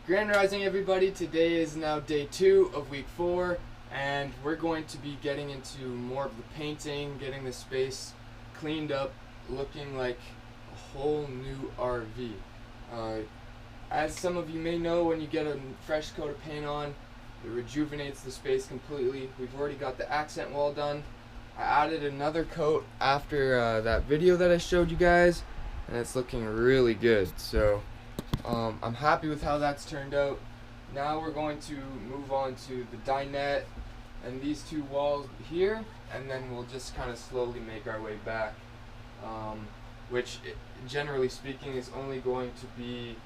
Grand Rising, everybody. Today is now day 2 of week 4, and we're going to be getting into more of the painting, getting the space cleaned up, looking like a whole new RV. As some of you may know, when you get a fresh coat of paint on, it rejuvenates the space completely. We've already got the accent wall done. I added another coat after that video that I showed you guys, and it's looking really good. So I'm happy with how that's turned out. Now we're going to move on to the dinette and these two walls here, and then we'll just kind of slowly make our way back, which generally speaking is only going to be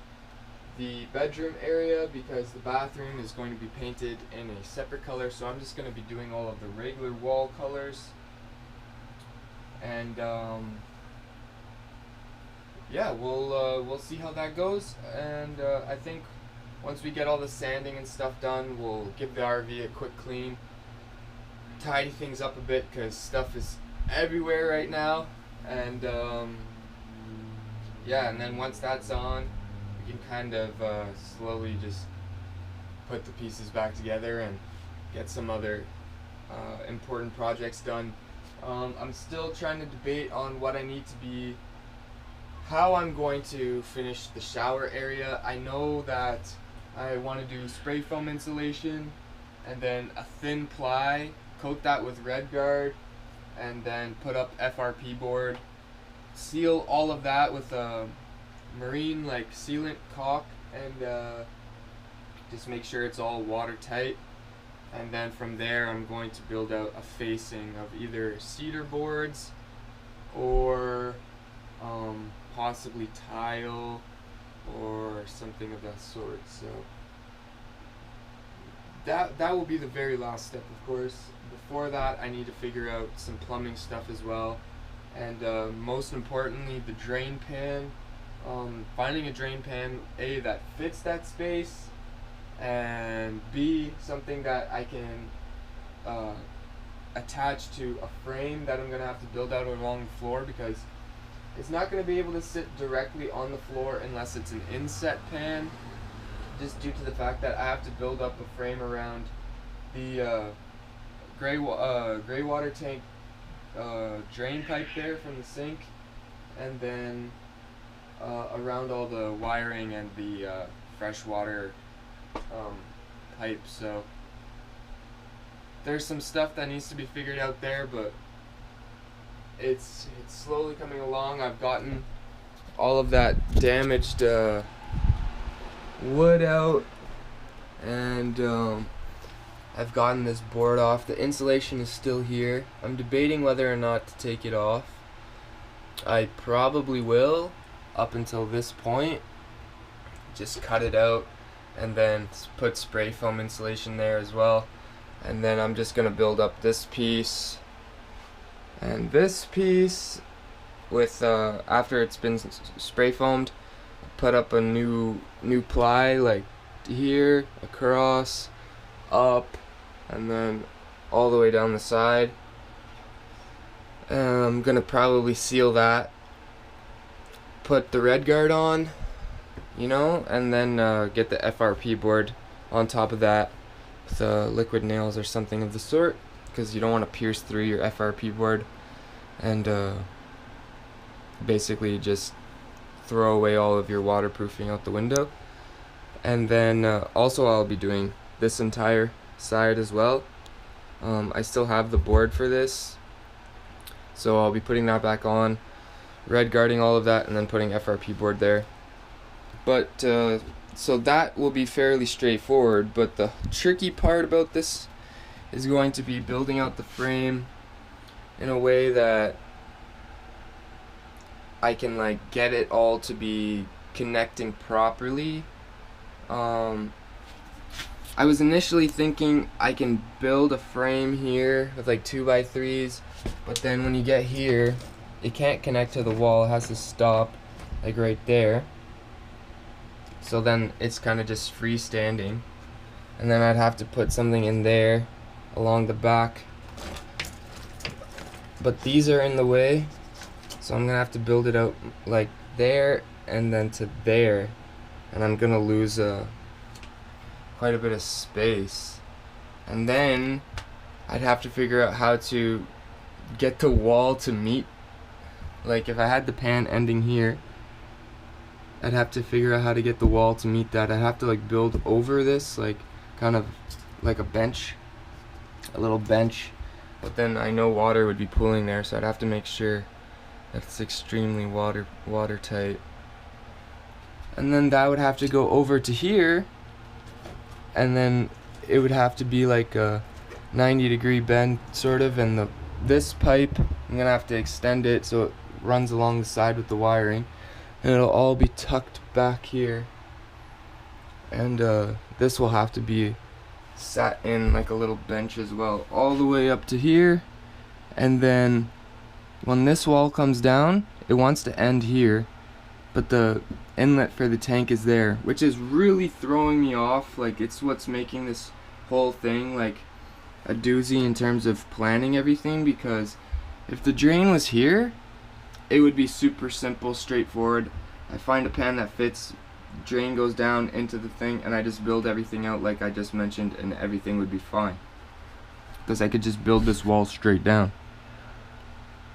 the bedroom area, because the bathroom is going to be painted in a separate color. So I'm just going to be doing all of the regular wall colors, and yeah, we'll see how that goes. And I think once we get all the sanding and stuff done, we'll give the RV a quick clean, tidy things up a bit, because stuff is everywhere right now. And yeah, and then once that's on, we can kind of slowly just put the pieces back together and get some other important projects done. I'm still trying to debate on what I need to be, how I'm going to finish the shower area. I know that I want to do spray foam insulation and then a thin ply, coat that with red guard, and then put up FRP board, seal all of that with a marine like sealant caulk, and just make sure it's all watertight. And then from there I'm going to build out a facing of either cedar boards or possibly tile or something of that sort. So that will be the very last step, of course. Before that, I need to figure out some plumbing stuff as well, and most importantly, the drain pan. Finding a drain pan, A, that fits that space, and B, something that I can attach to a frame that I'm going to have to build out along the floor, because it's not going to be able to sit directly on the floor unless it's an inset pan, just due to the fact that I have to build up a frame around the gray water tank drain pipe there from the sink, and then around all the wiring and the freshwater pipe. So there's some stuff that needs to be figured out there, but it's slowly coming along. I've gotten all of that damaged wood out, and I've gotten this board off. The insulation is still here. I'm debating whether or not to take it off. I probably will up until this point. Just cut it out and then put spray foam insulation there as well. And then I'm just gonna build up this piece and this piece with after it's been spray foamed, put up a new ply like here, across, up, and then all the way down the side. And I'm gonna probably seal that, put the red guard on, you know, and then get the FRP board on top of that with liquid nails or something of the sort, because you don't want to pierce through your FRP board and basically just throw away all of your waterproofing out the window. And then also I'll be doing this entire side as well. I still have the board for this, so I'll be putting that back on, red guarding all of that, and then putting FRP board there. But so that will be fairly straightforward, but the tricky part about this is going to be building out the frame in a way that I can like get it all to be connecting properly. I was initially thinking I can build a frame here with like 2x3s, but then when you get here, it can't connect to the wall. It has to stop like right there. So then it's kind of just freestanding, and then I'd have to put something in there along the back, but these are in the way, so I'm gonna have to build it out like there and then to there, and I'm gonna lose quite a bit of space. And then I'd have to figure out how to get the wall to meet, like if I had the pan ending here, I'd have to figure out how to get the wall to meet that. I'd have to like build over this, like kind of like a bench, a little bench, but then I know water would be pooling there, so I'd have to make sure that it's extremely watertight. And then that would have to go over to here, and then it would have to be like a 90-degree bend sort of, and this pipe I'm gonna have to extend it so it runs along the side with the wiring, and it'll all be tucked back here, and this will have to be sat in like a little bench as well, all the way up to here. And then when this wall comes down, it wants to end here, but the inlet for the tank is there, which is really throwing me off. Like, it's what's making this whole thing like a doozy in terms of planning everything, because if the drain was here, it would be super simple, straightforward. I find a pan that fits, drain goes down into the thing, and I just build everything out like I just mentioned, and everything would be fine, because I could just build this wall straight down.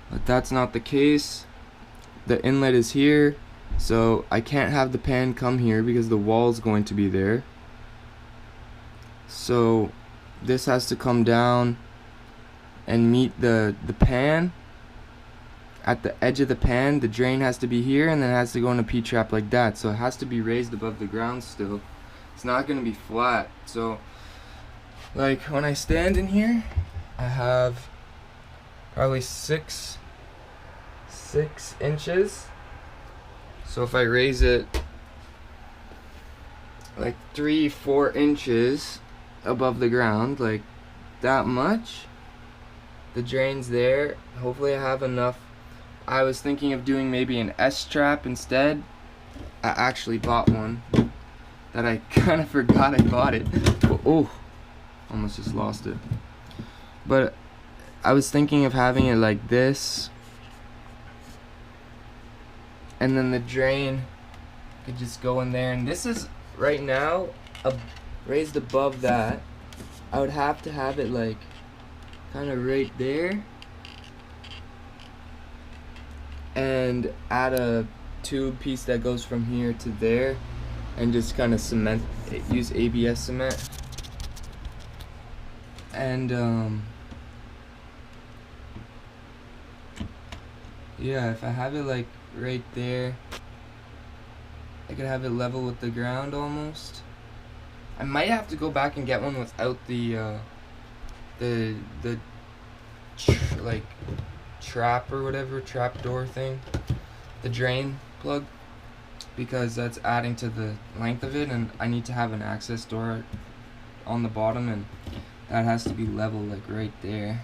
But that's not the case. The inlet is here, so I can't have the pan come here because the wall is going to be there. So this has to come down and meet the pan. At the edge of the pan, the drain has to be here, and then it has to go in a P-trap like that. So it has to be raised above the ground still. It's not going to be flat. So like when I stand in here, I have probably 6 inches. So if I raise it like 3-4 inches above the ground, like that much, the drain's there. Hopefully I have enough. I was thinking of doing maybe an S-trap instead. I actually bought one that I kind of forgot I bought it. Oh, almost just lost it. But I was thinking of having it like this, and then the drain could just go in there. And this is right now raised above that. I would have to have it like kind of right there, and add a tube piece that goes from here to there, and just kind of cement, use ABS cement. And yeah, if I have it like right there, I could have it level with the ground almost. I might have to go back and get one without the like trap or whatever, trap door thing, the drain plug, because that's adding to the length of it, and I need to have an access door on the bottom, and that has to be level like right there.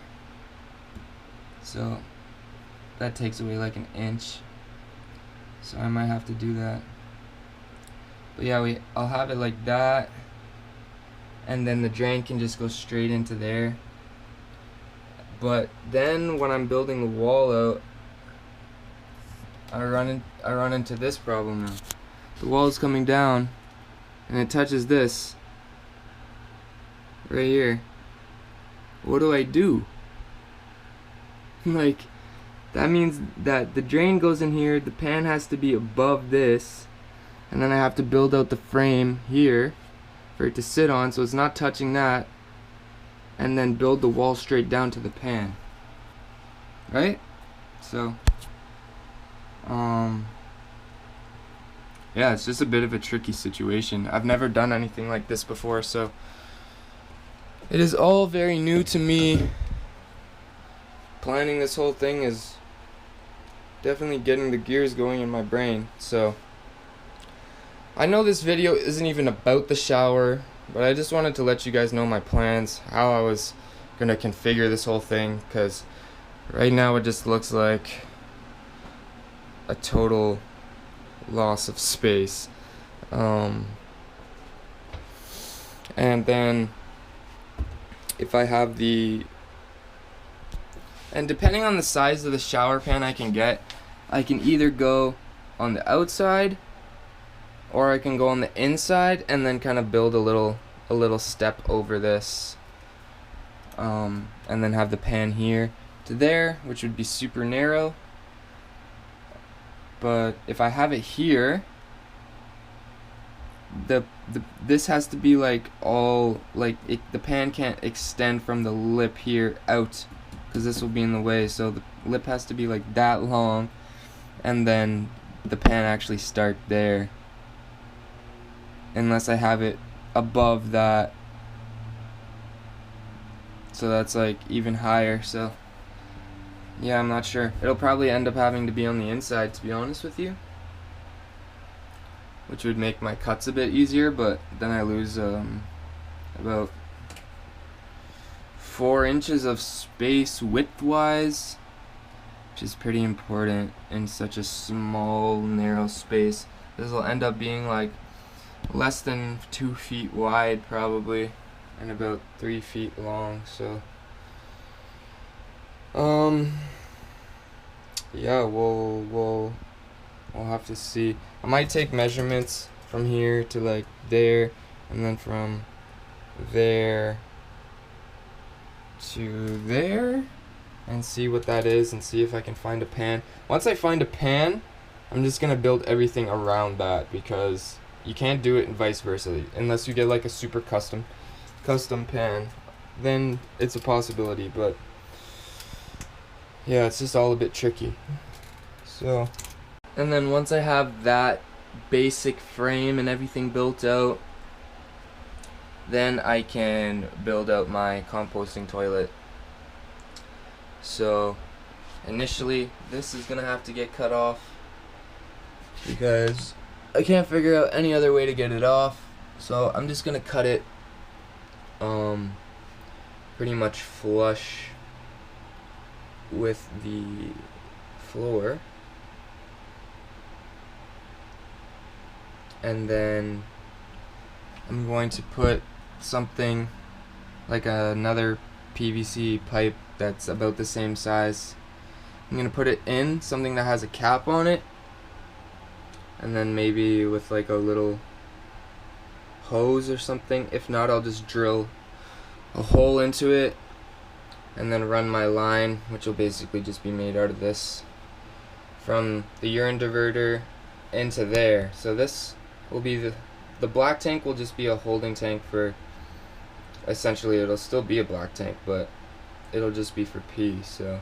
So that takes away like an inch, so I might have to do that. But yeah, I'll have it like that, and then the drain can just go straight into there. But then when I'm building the wall out, I run into this problem now. The wall is coming down, and it touches this right here. What do I do? Like, that means that the drain goes in here, the pan has to be above this, and then I have to build out the frame here for it to sit on so it's not touching that, and then build the wall straight down to the pan, right? So yeah, it's just a bit of a tricky situation. I've never done anything like this before, so it is all very new to me. Planning this whole thing is definitely getting the gears going in my brain. So I know this video isn't even about the shower, but I just wanted to let you guys know my plans, how I was gonna configure this whole thing, because right now it just looks like a total loss of space. And then if I have and depending on the size of the shower pan I can either go on the outside, or I can go on the inside and then kind of build a little a little step over this, and then have the pan here to there, which would be super narrow. But if I have it here, this has to be like all like the pan can't extend from the lip here out, because this will be in the way. So the lip has to be like that long, and then the pan actually start there, unless I have it above that, so that's like even higher. So yeah, I'm not sure. It'll probably end up having to be on the inside, to be honest with you, which would make my cuts a bit easier, but then I lose about 4 inches of space width-wise, which is pretty important in such a small, narrow space. This will end up being like less than 2 feet wide probably, and about 3 feet long. So yeah, we'll have to see. I might take measurements from here to like there, and then from there to there, and see what that is, and see if I can find a pan. Once I find a pan, I'm just gonna build everything around that, because you can't do it and vice versa unless you get like a super custom pan. Then it's a possibility, but yeah, it's just all a bit tricky. So, and then once I have that basic frame and everything built out, then I can build out my composting toilet. So initially this is gonna have to get cut off, because I can't figure out any other way to get it off. So I'm just gonna cut it pretty much flush with the floor, and then I'm going to put something like another PVC pipe that's about the same size. I'm gonna put it in something that has a cap on it, and then maybe with like a little hose or something. If not, I'll just drill a hole into it and then run my line, which will basically just be made out of this, from the urine diverter into there. So this will be the black tank will just be a holding tank for, essentially it'll still be a black tank, but it'll just be for pee. So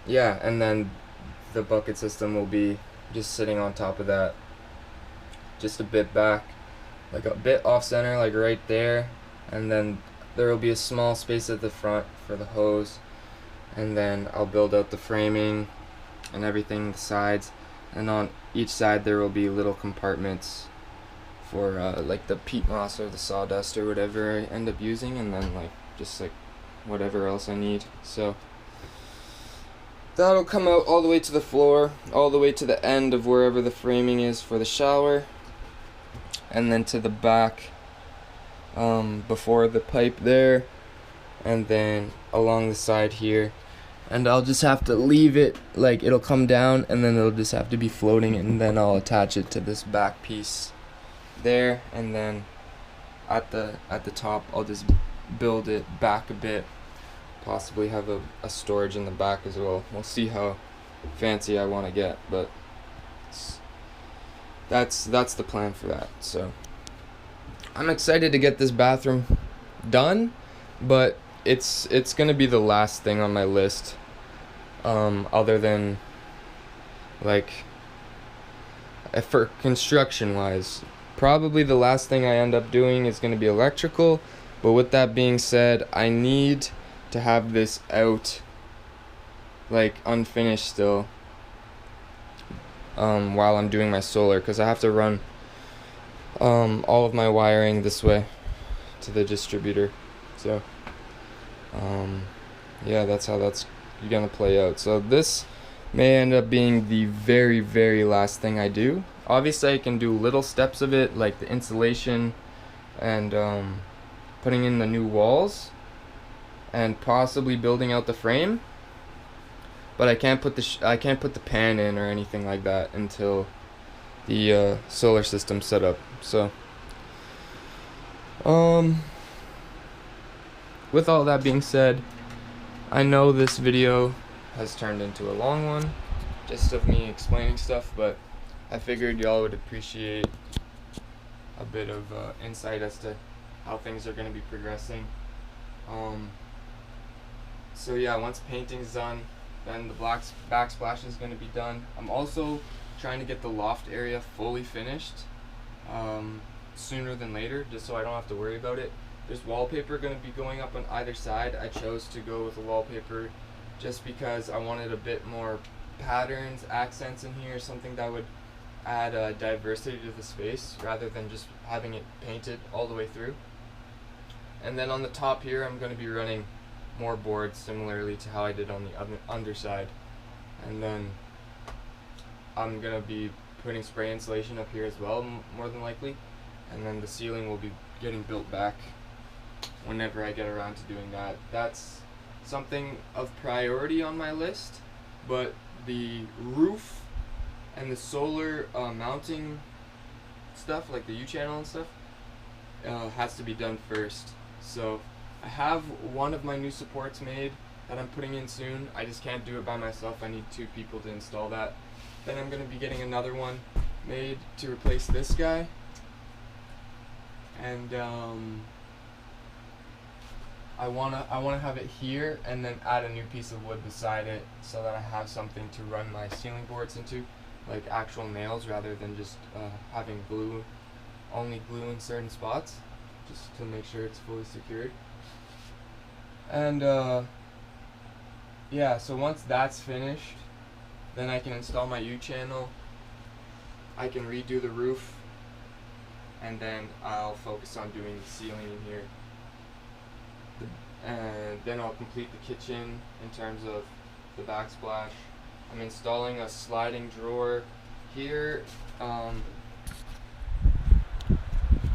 yeah, and then the bucket system will be just sitting on top of that, just a bit back, like a bit off center, like right there, and then there will be a small space at the front for the hose, and then I'll build out the framing and everything, the sides, and on each side there will be little compartments for like the peat moss or the sawdust or whatever I end up using, and then like just like whatever else I need. So that'll come out all the way to the floor, all the way to the end of wherever the framing is for the shower, and then to the back before the pipe there, and then along the side here. And I'll just have to leave it, like it'll come down and then it'll just have to be floating, and then I'll attach it to this back piece there, and then at the top I'll just build it back a bit, possibly have a storage in the back as well. We'll see how fancy I want to get, but that's the plan for that. So I'm excited to get this bathroom done, but it's gonna be the last thing on my list, other than like for construction wise. Probably the last thing I end up doing is gonna be electrical, but with that being said, I need to have this out like unfinished still while I'm doing my solar, because I have to run all of my wiring this way to the distributor. So yeah, that's how that's gonna play out. So this may end up being the very, very last thing I do. Obviously I can do little steps of it, like the insulation and putting in the new walls and possibly building out the frame, but I can't put the pan in or anything like that until the solar system set up. So with all that being said, I know this video has turned into a long one, just of me explaining stuff, but I figured y'all would appreciate a bit of insight as to how things are going to be progressing. So yeah, once painting's done, then the backsplash is going to be done. I'm also trying to get the loft area fully finished sooner than later, just so I don't have to worry about it. There's wallpaper going to be going up on either side. I chose to go with the wallpaper just because I wanted a bit more patterns, accents in here, something that would add diversity to the space rather than just having it painted all the way through. And then on the top here, I'm going to be running more boards similarly to how I did on the underside. And then I'm going to be putting spray insulation up here as well, more than likely. And then the ceiling will be getting built back whenever I get around to doing that. That's something of priority on my list, but the roof and the solar mounting stuff, like the U-channel and stuff, has to be done first. So I have one of my new supports made that I'm putting in soon. I just can't do it by myself. I need 2 people to install that. Then I'm going to be getting another one made to replace this guy. And I wanna have it here and then add a new piece of wood beside it so that I have something to run my ceiling boards into, like actual nails rather than just having only glue in certain spots, just to make sure it's fully secured. And yeah, so once that's finished, then I can install my U-channel, I can redo the roof, and then I'll focus on doing the ceiling in here. And then I'll complete the kitchen in terms of the backsplash. I'm installing a sliding drawer here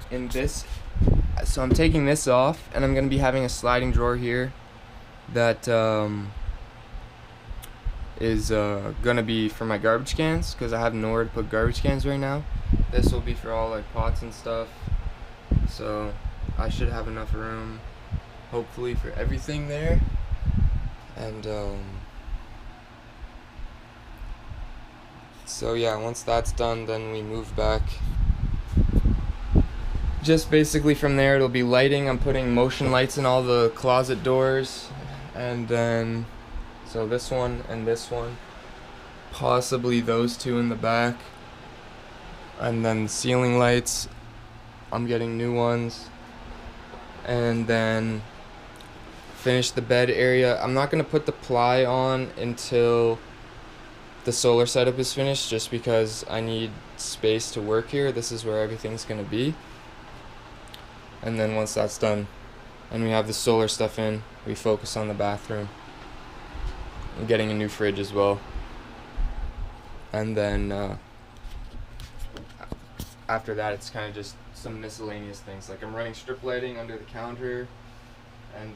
in this. So I'm taking this off and I'm going to be having a sliding drawer here that is going to be for my garbage cans, because I have nowhere to put garbage cans right now. This will be for all like pots and stuff, so I should have enough room hopefully for everything there. And so yeah, once that's done, then we move back. Just basically from there it'll be lighting. I'm putting motion lights in all the closet doors, and then so this one and this one, possibly those 2 in the back, and then ceiling lights, I'm getting new ones. And then finish the bed area. I'm not going to put the ply on until the solar setup is finished, just because I need space to work here. This is where everything's going to be. And then once that's done and we have the solar stuff in, we focus on the bathroom. I'm getting a new fridge as well. And then after that, it's kind of just some miscellaneous things. Like I'm running strip lighting under the counter, and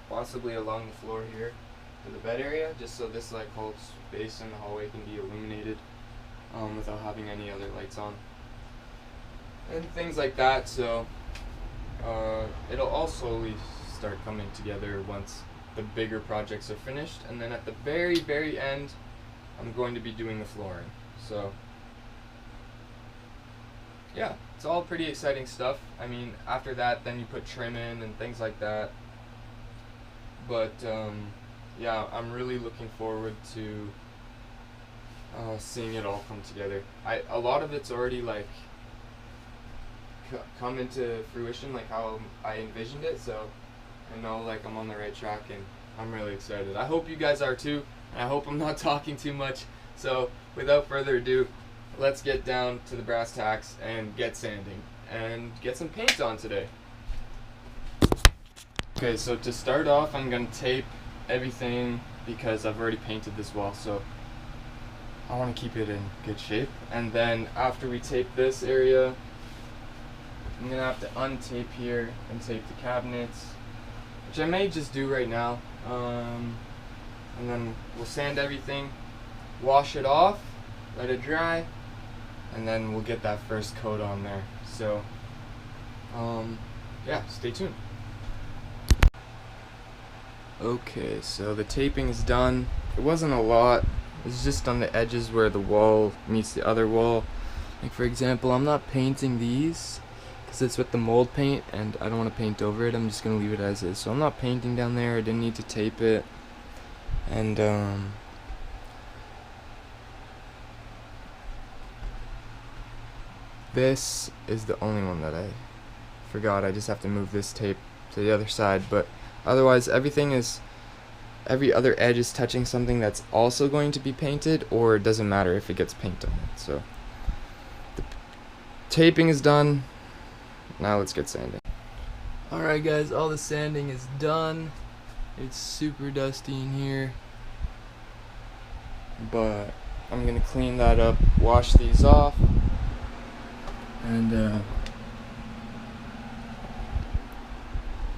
possibly along the floor here for the bed area, just so this like whole space in the hallway can be illuminated without having any other lights on and things like that. So it'll all slowly start coming together once the bigger projects are finished, and then at the very end I'm going to be doing the flooring. So yeah, it's all pretty exciting stuff. I mean, after that then you put trim in and things like that. But yeah, I'm really looking forward to seeing it all come together. A lot of it's already like come into fruition, like how I envisioned it, so I know like I'm on the right track, and I'm really excited. I hope you guys are too, and I hope I'm not talking too much. So without further ado, let's get down to the brass tacks and get sanding and get some paint on today. Okay, so to start off, I'm going to tape everything because I've already painted this wall, so I want to keep it in good shape. And then after we tape this area, I'm going to have to untape here and tape the cabinets, which I may just do right now. And then we'll sand everything, wash it off, let it dry, and then we'll get that first coat on there. So yeah, stay tuned. Okay, so the taping is done. It wasn't a lot. It's just on the edges where the wall meets the other wall. Like for example, I'm not painting these because it's with the mold paint and I don't want to paint over it. I'm just going to leave it as is. So I'm not painting down there. I didn't need to tape it. And this is the only one that I forgot. I just have to move this tape to the other side, but otherwise every other edge is touching something that's also going to be painted, or it doesn't matter if it gets paint on it. So the taping is done. Now let's get sanding. Alright guys, all the sanding is done. It's super dusty in here, but I'm gonna clean that up, wash these off, and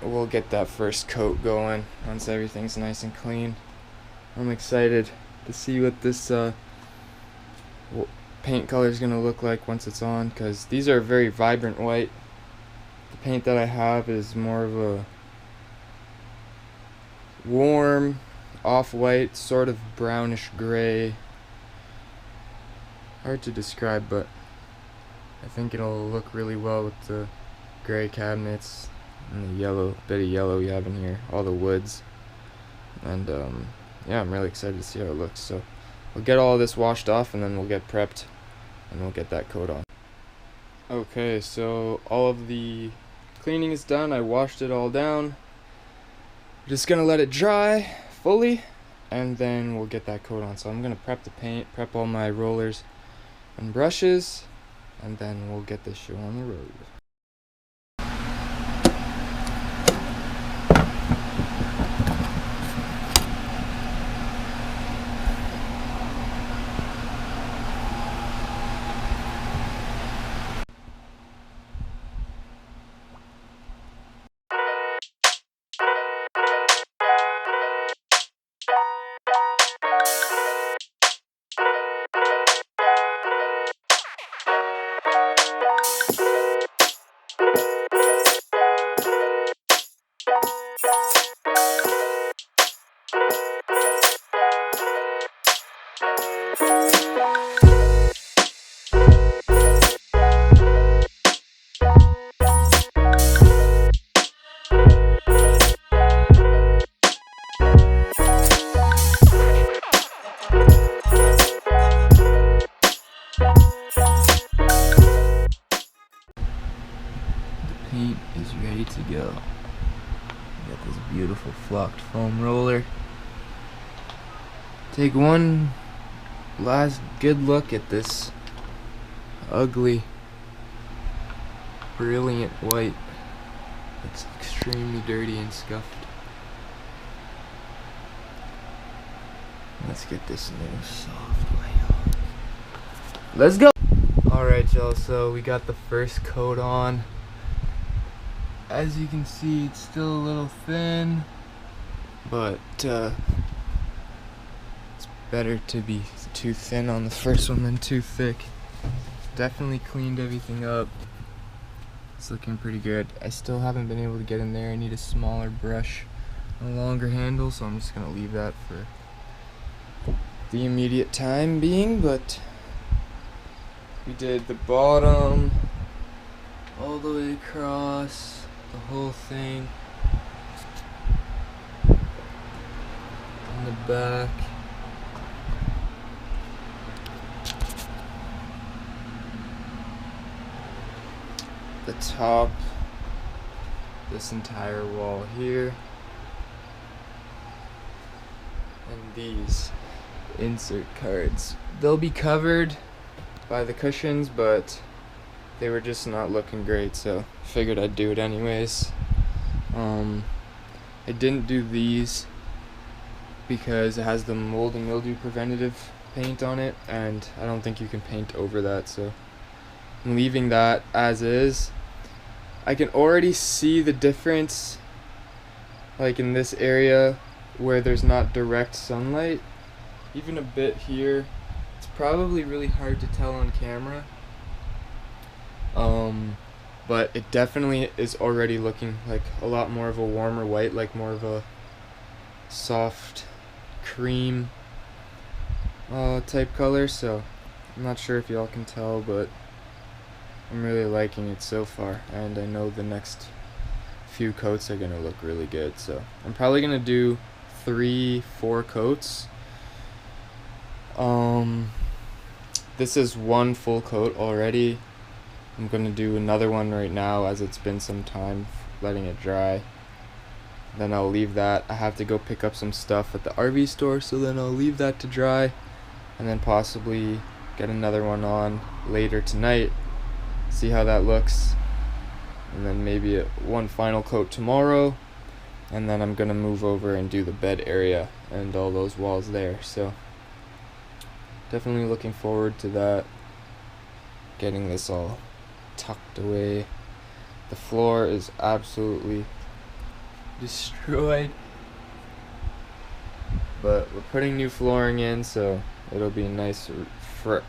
we'll get that first coat going once everything's nice and clean. I'm excited to see what this paint color is going to look like once it's on, because these are very vibrant white. The paint that I have is more of a warm off-white, sort of brownish gray. Hard to describe, but I think it'll look really well with the gray cabinets and the yellow, bit of yellow we have in here, all the woods. And yeah, I'm really excited to see how it looks. So we'll get all of this washed off and then we'll get prepped and we'll get that coat on. Okay, so all of the cleaning is done. I washed it all down. Just gonna let it dry fully and then we'll get that coat on. So I'm gonna prep the paint, prep all my rollers and brushes, and then we'll get this show on the road. Paint is ready to go. Got this beautiful flocked foam roller. Take one last good look at this ugly, brilliant white. It's extremely dirty and scuffed. Let's get this new soft white on. Let's go! Alright y'all, so we got the first coat on. As you can see, it's still a little thin, but it's better to be too thin on the first one than too thick. Definitely cleaned everything up. It's looking pretty good. I still haven't been able to get in there. I need a smaller brush and a longer handle, so I'm just gonna leave that for the immediate time being. But we did the bottom all the way across, the whole thing, and the back, the top, this entire wall here, and these insert cards. They'll be covered by the cushions, but they were just not looking great, so figured I'd do it anyways. I didn't do these because it has the mold and mildew preventative paint on it, and I don't think you can paint over that, so I'm leaving that as is. I can already see the difference, like in this area where there's not direct sunlight, even a bit here It's probably really hard to tell on camera, but it definitely is already looking like a lot more of a warmer white, like more of a soft cream type color. So I'm not sure if y'all can tell, but I'm really liking it so far, and I know the next few coats are gonna look really good. So I'm probably gonna do 3-4 coats. This is one full coat already. I'm gonna do another one right now as it's been some time letting it dry. Then I'll leave that. I have to go pick up some stuff at the RV store, so then I'll leave that to dry, and then possibly get another one on later tonight, see how that looks, and then maybe one final coat tomorrow, and then I'm gonna move over and do the bed area and all those walls there. So definitely looking forward to that, getting this all tucked away. The floor is absolutely destroyed, but we're putting new flooring in, so it'll be a nice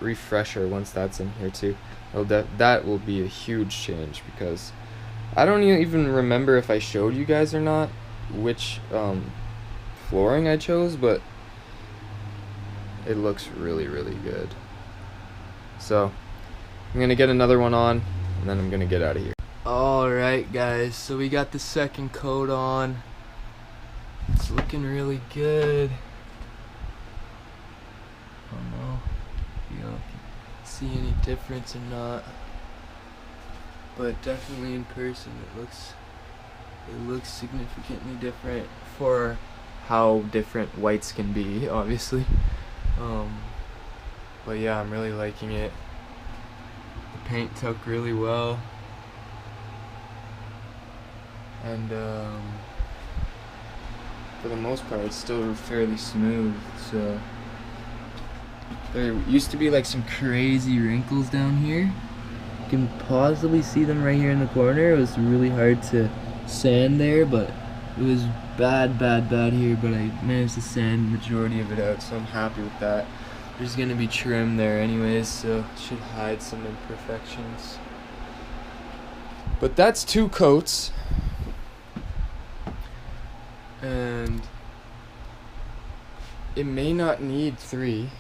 refresher once that's in here too. That will be a huge change, because I don't even remember if I showed you guys or not which flooring I chose, but it looks really, really good. So I'm gonna get another one on, and then I'm gonna get out of here. Alright guys, so we got the second coat on. It's looking really good. I don't know if you can see any difference or not, but definitely in person it looks significantly different for how different whites can be, obviously. But yeah, I'm really liking it. The paint took really well, and for the most part it's still fairly smooth. So there used to be like some crazy wrinkles down here. You can possibly see them right here in the corner. It was really hard to sand there, but it was bad here, but I managed to sand the majority of it out, so I'm happy with that. There's gonna be trim there anyways, so it should hide some imperfections. But that's 2 coats, and it may not need 3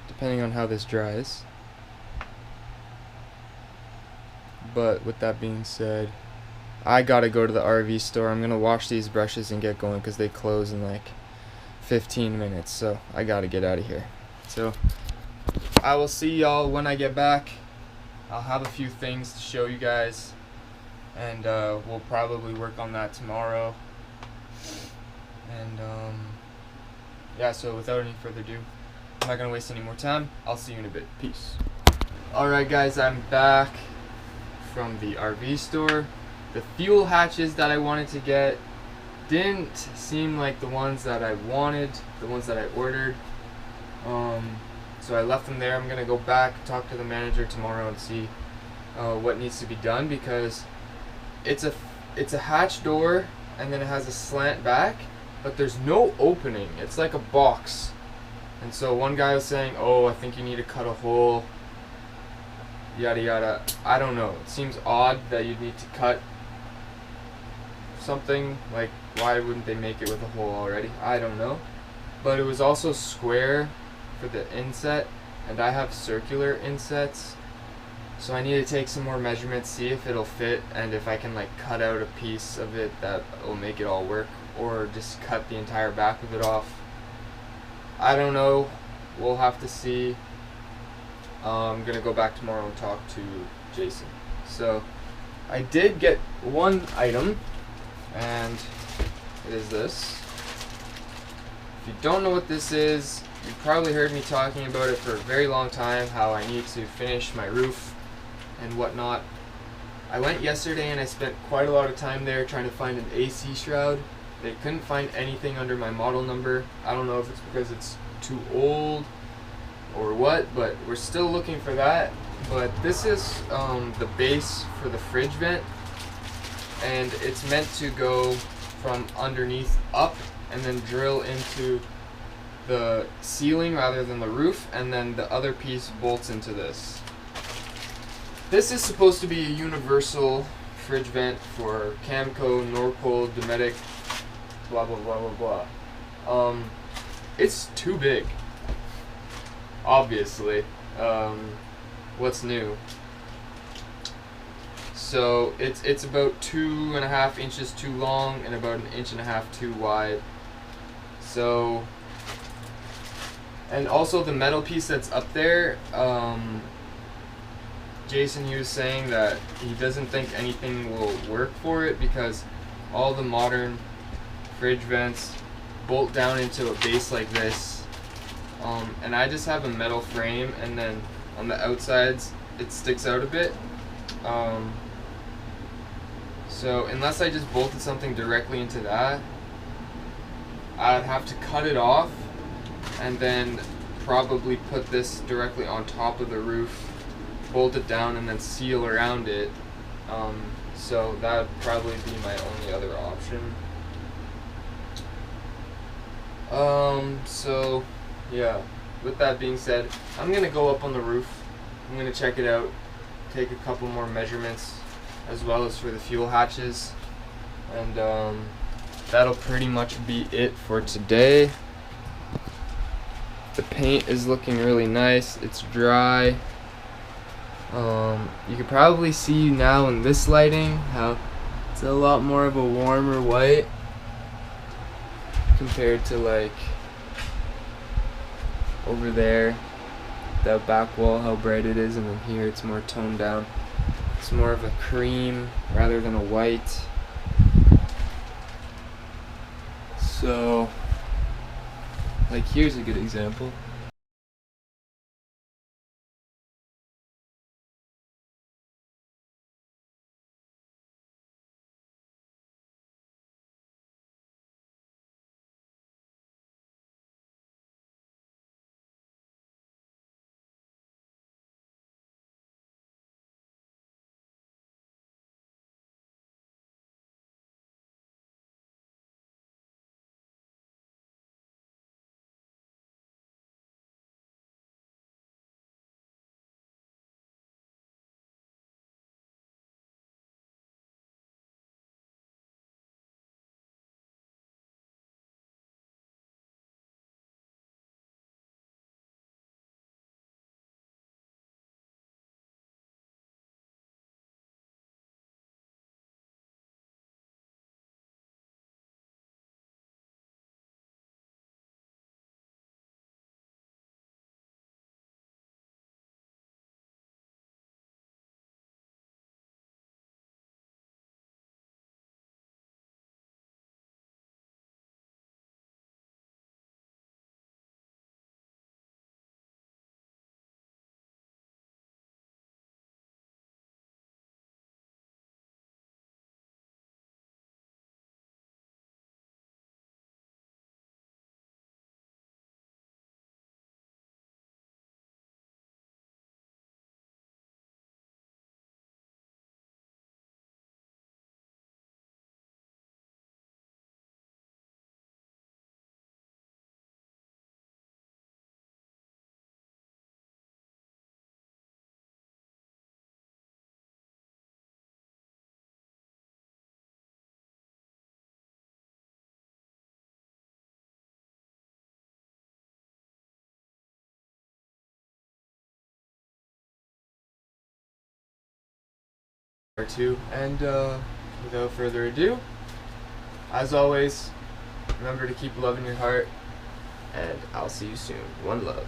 depending on how this dries. But with that being said, I gotta go to the RV store. I'm gonna wash these brushes and get going, because they close in like 15 minutes, so I gotta get out of here. So I will see y'all when I get back. I'll have a few things to show you guys, and we'll probably work on that tomorrow. And yeah, so without any further ado, I'm not gonna waste any more time. I'll see you in a bit. Peace. Alright guys, I'm back from the RV store. The fuel hatches that I wanted to get didn't seem like the ones that I wanted, the ones that I ordered. So I left them there. I'm gonna go back, talk to the manager tomorrow, and see what needs to be done, because it's a hatch door, and then it has a slant back, but there's no opening. It's like a box. And so one guy was saying, oh, I think you need to cut a hole, yada yada. I don't know. It seems odd that you'd need to cut something. Like, why wouldn't they make it with a hole already? I don't know. But it was also square for the inset, and I have circular insets, so I need to take some more measurements, see if it'll fit, and if I can like cut out a piece of it that will make it all work, or just cut the entire back of it off. I don't know. We'll have to see. I'm gonna go back tomorrow and talk to Jason. So I did get one item, and it is this. If you don't know what this is, you've probably heard me talking about it for a very long time, how I need to finish my roof and whatnot. I went yesterday and I spent quite a lot of time there trying to find an AC shroud. They couldn't find anything under my model number. I don't know if it's because it's too old or what, but we're still looking for that. But this is the base for the fridge vent, and it's meant to go from underneath up and then drill into the ceiling rather than the roof, and then the other piece bolts into this. This is supposed to be a universal fridge vent for Camco, Norcold, Dometic, blah blah blah blah blah. It's too big. Obviously. What's new? So it's about 2.5 inches too long and about 1.5 inches too wide. So, and also the metal piece that's up there, Jason, he was saying that he doesn't think anything will work for it because all the modern fridge vents bolt down into a base like this, and I just have a metal frame, and then on the outsides it sticks out a bit. So unless I just bolted something directly into that, I'd have to cut it off and then probably put this directly on top of the roof, bolt it down, and then seal around it. So that would probably be my only other option. So yeah, with that being said, I'm gonna go up on the roof. I'm gonna check it out, take a couple more measurements as well as for the fuel hatches, and that'll pretty much be it for today. The paint is looking really nice. It's dry. You can probably see now in this lighting how it's a lot more of a warmer white compared to like over there, that back wall, how bright it is, and then here it's more toned down. It's more of a cream rather than a white. So, like, here's a good example. Or two, and without further ado, as always, remember to keep love in your heart, and I'll see you soon. One love.